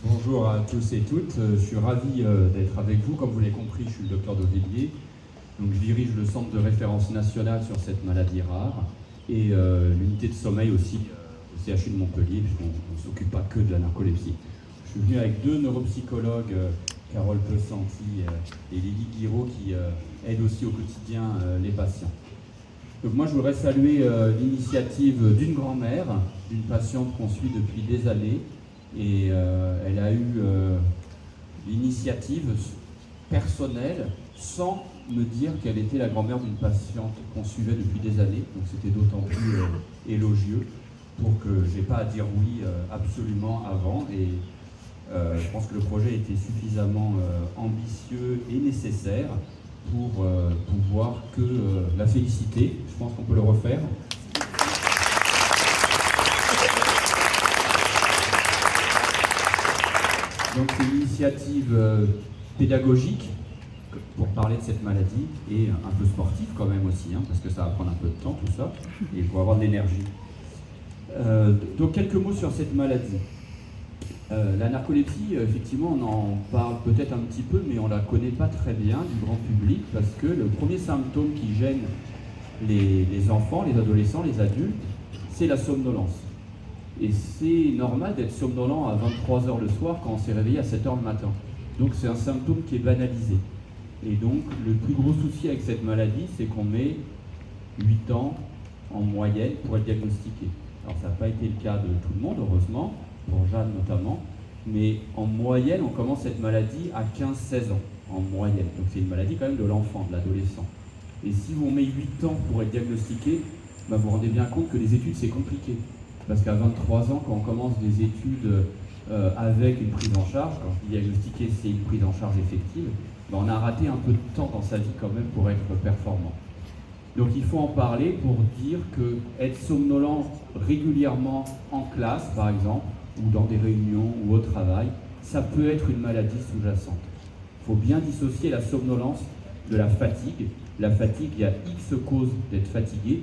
Bonjour à tous et toutes, je suis ravi d'être avec vous. Comme vous l'avez compris, je suis le docteur Dauvilliers. Donc, je dirige le centre de référence national sur cette maladie rare et l'unité de sommeil aussi au CHU de Montpellier, puisqu'on ne s'occupe pas que de la narcolepsie. Je suis venu avec deux neuropsychologues, Carole Pesanti et Lily Guiraud, qui aident aussi au quotidien les patients. Donc moi, je voudrais saluer l'initiative d'une grand-mère, d'une patiente qu'on suit depuis des années. Et elle a eu l'initiative personnelle sans me dire qu'elle était la grand-mère d'une patiente qu'on suivait depuis des années. Donc c'était d'autant plus élogieux pour que je n'ai pas à dire oui absolument avant. Et je pense que le projet était suffisamment ambitieux et nécessaire pour pouvoir que la féliciter. Je pense qu'on peut le refaire. Donc c'est une initiative pédagogique pour parler de cette maladie et un peu sportive quand même aussi, parce que ça va prendre un peu de temps tout ça, et il faut avoir de l'énergie. Donc quelques mots sur cette maladie. La narcolepsie, effectivement, on en parle peut-être un petit peu, mais on ne la connaît pas très bien du grand public, parce que le premier symptôme qui gêne les enfants, les adolescents, les adultes, c'est la somnolence. Et c'est normal d'être somnolent à 23h le soir quand on s'est réveillé à 7h le matin. Donc c'est un symptôme qui est banalisé. Et donc le plus gros souci avec cette maladie, c'est qu'on met 8 ans en moyenne pour être diagnostiqué. Alors ça n'a pas été le cas de tout le monde, heureusement, pour Jeanne notamment, mais en moyenne, on commence cette maladie à 15-16 ans, en moyenne. Donc c'est une maladie quand même de l'enfant, de l'adolescent. Et si on met 8 ans pour être diagnostiqué, vous vous rendez bien compte que les études, c'est compliqué. Parce qu'à 23 ans, quand on commence des études avec une prise en charge, quand je dis diagnostiqué, c'est une prise en charge effective, on a raté un peu de temps dans sa vie quand même pour être performant. Donc il faut en parler pour dire que être somnolent régulièrement en classe, par exemple, ou dans des réunions ou au travail, ça peut être une maladie sous-jacente. Il faut bien dissocier la somnolence de la fatigue. La fatigue, il y a X causes d'être fatigué,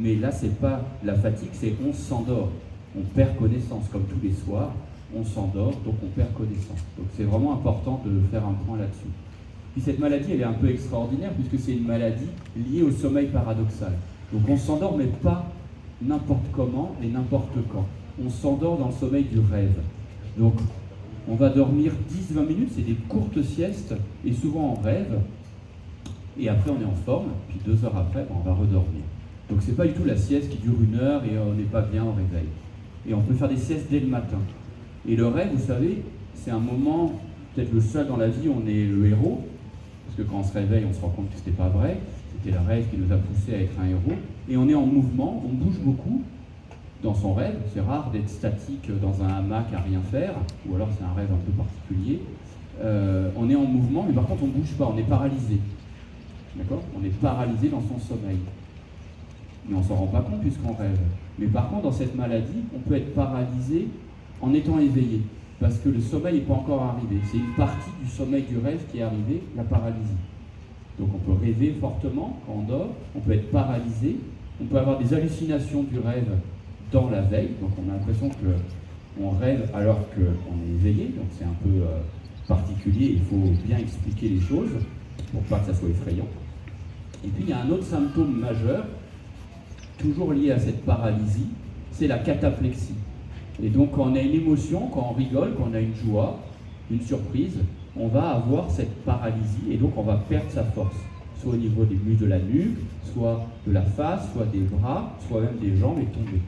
mais là, c'est pas la fatigue, c'est on s'endort. On perd connaissance, comme tous les soirs, on s'endort, donc on perd connaissance. Donc c'est vraiment important de faire un point là-dessus. Puis cette maladie, elle est un peu extraordinaire, puisque c'est une maladie liée au sommeil paradoxal. Donc on s'endort, mais pas n'importe comment et n'importe quand. On s'endort dans le sommeil du rêve. Donc on va dormir 10-20 minutes, c'est des courtes siestes, et souvent en rêve, et après on est en forme, puis 2 heures après, on va redormir. Donc c'est pas du tout la sieste qui dure 1 heure et on n'est pas bien au réveil. Et on peut faire des siestes dès le matin. Et le rêve, vous savez, c'est un moment, peut-être le seul dans la vie, on est le héros, parce que quand on se réveille, on se rend compte que c'était pas vrai, c'était le rêve qui nous a poussé à être un héros. Et on est en mouvement, on bouge beaucoup dans son rêve. C'est rare d'être statique dans un hamac à rien faire, ou alors c'est un rêve un peu particulier. On est en mouvement, mais par contre on ne bouge pas, on est paralysé. D'accord ? On est paralysé dans son sommeil. Mais on ne s'en rend pas compte puisqu'on rêve. Mais par contre, dans cette maladie, on peut être paralysé en étant éveillé, parce que le sommeil n'est pas encore arrivé. C'est une partie du sommeil du rêve qui est arrivée, la paralysie. Donc on peut rêver fortement quand on dort, on peut être paralysé, on peut avoir des hallucinations du rêve dans la veille, donc on a l'impression qu'on rêve alors qu'on est éveillé, donc c'est un peu particulier, il faut bien expliquer les choses pour pas que ça soit effrayant. Et puis il y a un autre symptôme majeur, toujours lié à cette paralysie, c'est la cataplexie. Et donc quand on a une émotion, quand on rigole, quand on a une joie, une surprise, on va avoir cette paralysie et donc on va perdre sa force, soit au niveau des muscles de la nuque, soit de la face, soit des bras, soit même des jambes et tomber.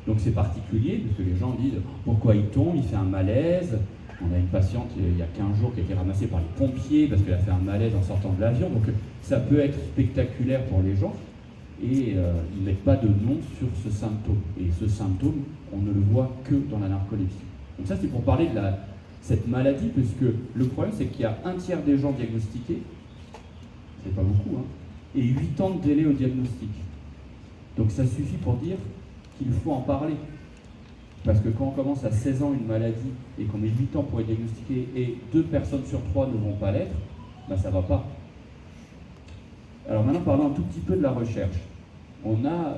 Donc c'est particulier parce que les gens disent pourquoi il tombe, il fait un malaise. On a une patiente il y a 15 jours qui a été ramassée par les pompiers parce qu'elle a fait un malaise en sortant de l'avion. Donc ça peut être spectaculaire pour les gens. Et ils ne mettent pas de nom sur ce symptôme. Et ce symptôme, on ne le voit que dans la narcolepsie. Donc ça, c'est pour parler de cette maladie, puisque le problème, c'est qu'il y a 1/3 des gens diagnostiqués, c'est pas beaucoup, et 8 ans de délai au diagnostic. Donc ça suffit pour dire qu'il faut en parler. Parce que quand on commence à 16 ans une maladie, et qu'on met 8 ans pour être diagnostiqué, et 2 personnes sur 3 ne vont pas l'être, ça ne va pas. Alors maintenant, parlons un tout petit peu de la recherche.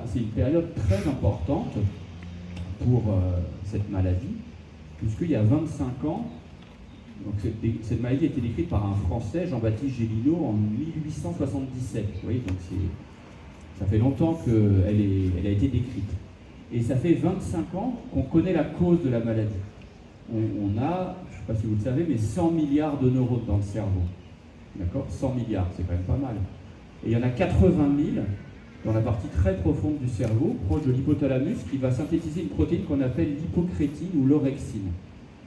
C'est une période très importante pour cette maladie, puisqu'il y a 25 ans, Donc cette maladie a été décrite par un Français, Jean-Baptiste Gélineau, en 1877. Vous voyez, donc ça fait longtemps qu'elle a été décrite. Et ça fait 25 ans qu'on connaît la cause de la maladie. On a, je ne sais pas si vous le savez, mais 100 milliards de neurones dans le cerveau. D'accord ? 100 milliards, c'est quand même pas mal. Et il y en a 80 000 dans la partie très profonde du cerveau, proche de l'hypothalamus, qui va synthétiser une protéine qu'on appelle l'hypocrétine ou l'orexine.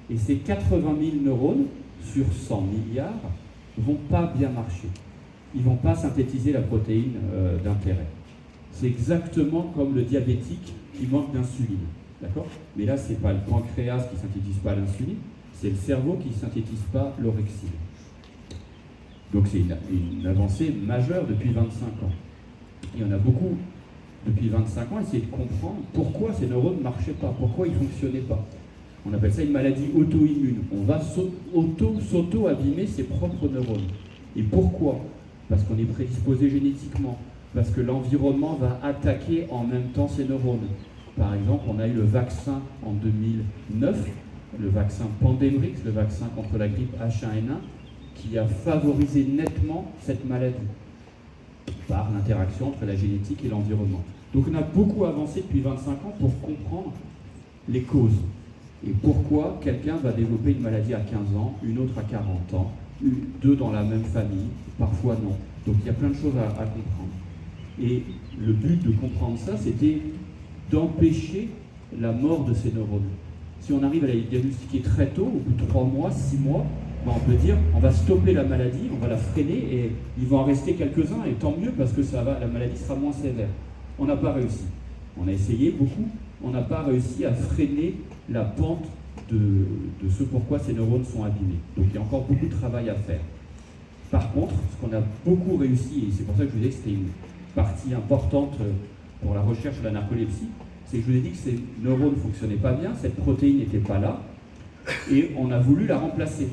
Et ces 80 000 neurones, sur 100 milliards, ne vont pas bien marcher. Ils ne vont pas synthétiser la protéine d'intérêt. C'est exactement comme le diabétique qui manque d'insuline. D'accord ? Mais là, ce n'est pas le pancréas qui ne synthétise pas l'insuline, c'est le cerveau qui ne synthétise pas l'orexine. Donc c'est une avancée majeure depuis 25 ans. Et on a beaucoup, depuis 25 ans, essayé de comprendre pourquoi ces neurones ne marchaient pas, pourquoi ils ne fonctionnaient pas. On appelle ça une maladie auto-immune. On va s'auto-abîmer ses propres neurones. Et pourquoi ? Parce qu'on est prédisposé génétiquement, parce que l'environnement va attaquer en même temps ces neurones. Par exemple, on a eu le vaccin en 2009, le vaccin Pandemrix, le vaccin contre la grippe H1N1, qui a favorisé nettement cette maladie par l'interaction entre la génétique et l'environnement. Donc on a beaucoup avancé depuis 25 ans pour comprendre les causes et pourquoi quelqu'un va développer une maladie à 15 ans, une autre à 40 ans, deux dans la même famille, parfois non. Donc il y a plein de choses à comprendre. Et le but de comprendre ça, c'était d'empêcher la mort de ces neurones. Si on arrive à les diagnostiquer très tôt, au bout de 3 mois, 6 mois, ben on peut dire on va stopper la maladie, on va la freiner et il va en rester quelques-uns et tant mieux parce que la maladie sera moins sévère. On n'a pas réussi. On a essayé beaucoup, on n'a pas réussi à freiner la pente de ce pourquoi ces neurones sont abîmés. Donc il y a encore beaucoup de travail à faire. Par contre, ce qu'on a beaucoup réussi, et c'est pour ça que je vous disais que c'était une partie importante pour la recherche de la narcolepsie, c'est que je vous ai dit que ces neurones ne fonctionnaient pas bien, cette protéine n'était pas là, et on a voulu la remplacer,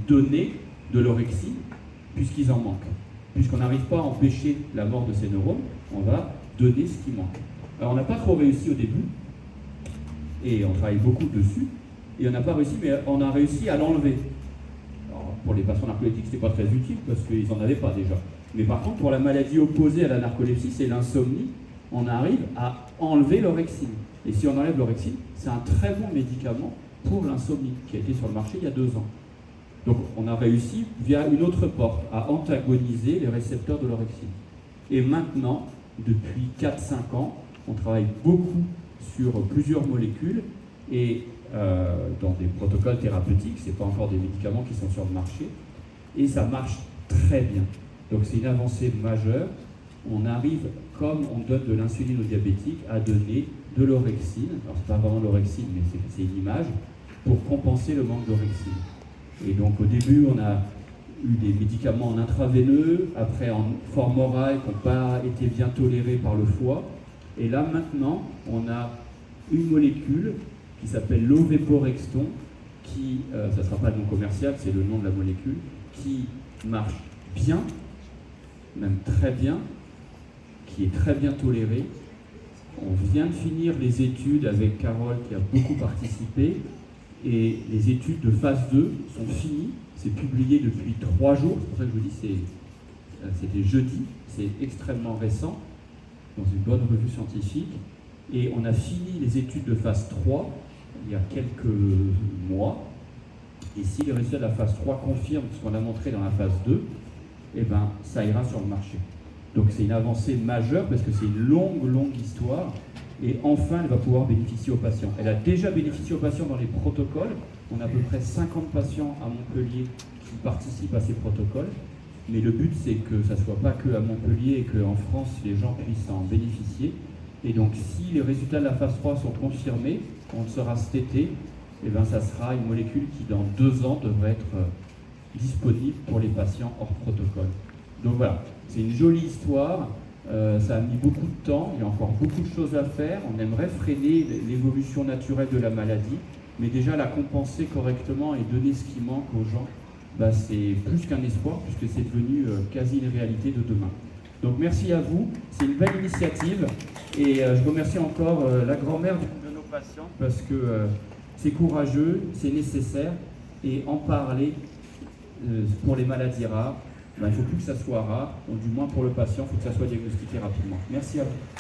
donner de l'orexine, puisqu'ils en manquent. Puisqu'on n'arrive pas à empêcher la mort de ces neurones, on va donner ce qui manque. Alors on n'a pas trop réussi au début, et on travaille beaucoup dessus, et on n'a pas réussi, mais on a réussi à l'enlever. Alors, pour les patients narcoleptiques, ce n'était pas très utile, parce qu'ils n'en avaient pas déjà. Mais par contre, pour la maladie opposée à la narcolepsie, c'est l'insomnie, on arrive à enlever l'orexine. Et si on enlève l'orexine, c'est un très bon médicament pour l'insomnie, qui a été sur le marché il y a 2 ans. Donc on a réussi, via une autre porte, à antagoniser les récepteurs de l'orexine. Et maintenant, depuis 4-5 ans, on travaille beaucoup sur plusieurs molécules, et dans des protocoles thérapeutiques, ce n'est pas encore des médicaments qui sont sur le marché, et ça marche très bien. Donc c'est une avancée majeure. On arrive, comme on donne de l'insuline aux diabétiques, à donner de l'orexine. Alors c'est pas vraiment l'orexine, mais c'est une image, pour compenser le manque d'orexine. Et donc au début, on a eu des médicaments en intraveineux, après en forme orale qui n'ont pas été bien tolérés par le foie. Et là maintenant, on a une molécule qui s'appelle l'Oveporexton, qui, ça ne sera pas le nom commercial, c'est le nom de la molécule, qui marche bien, même très bien, qui est très bien toléré. On vient de finir les études avec Carole qui a beaucoup participé et les études de phase 2 sont finies. C'est publié depuis 3 jours, c'est pour ça que je vous dis c'était jeudi, c'est extrêmement récent, dans une bonne revue scientifique. Et on a fini les études de phase 3 il y a quelques mois. Et si les résultats de la phase 3 confirment ce qu'on a montré dans la phase 2, eh ben, ça ira sur le marché. Donc c'est une avancée majeure parce que c'est une longue histoire et enfin elle va pouvoir bénéficier aux patients. Elle a déjà bénéficié aux patients dans les protocoles. On a à peu près 50 patients à Montpellier qui participent à ces protocoles. Mais le but c'est que ça ne soit pas que à Montpellier et qu'en France les gens puissent en bénéficier. Et donc si les résultats de la phase 3 sont confirmés, on le saura cet été, et ben, ça sera une molécule qui dans 2 ans devrait être disponible pour les patients hors protocole. Donc voilà, c'est une jolie histoire, ça a mis beaucoup de temps, il y a encore beaucoup de choses à faire, on aimerait freiner l'évolution naturelle de la maladie, mais déjà la compenser correctement et donner ce qui manque aux gens, bah, c'est plus qu'un espoir puisque c'est devenu quasi une réalité de demain. Donc merci à vous, c'est une belle initiative et je remercie encore la grand-mère de nos patients parce que c'est courageux, c'est nécessaire Et en parler pour les maladies rares, il ne faut plus que ça soit rare, ou du moins pour le patient, il faut que ça soit diagnostiqué rapidement. Merci à vous.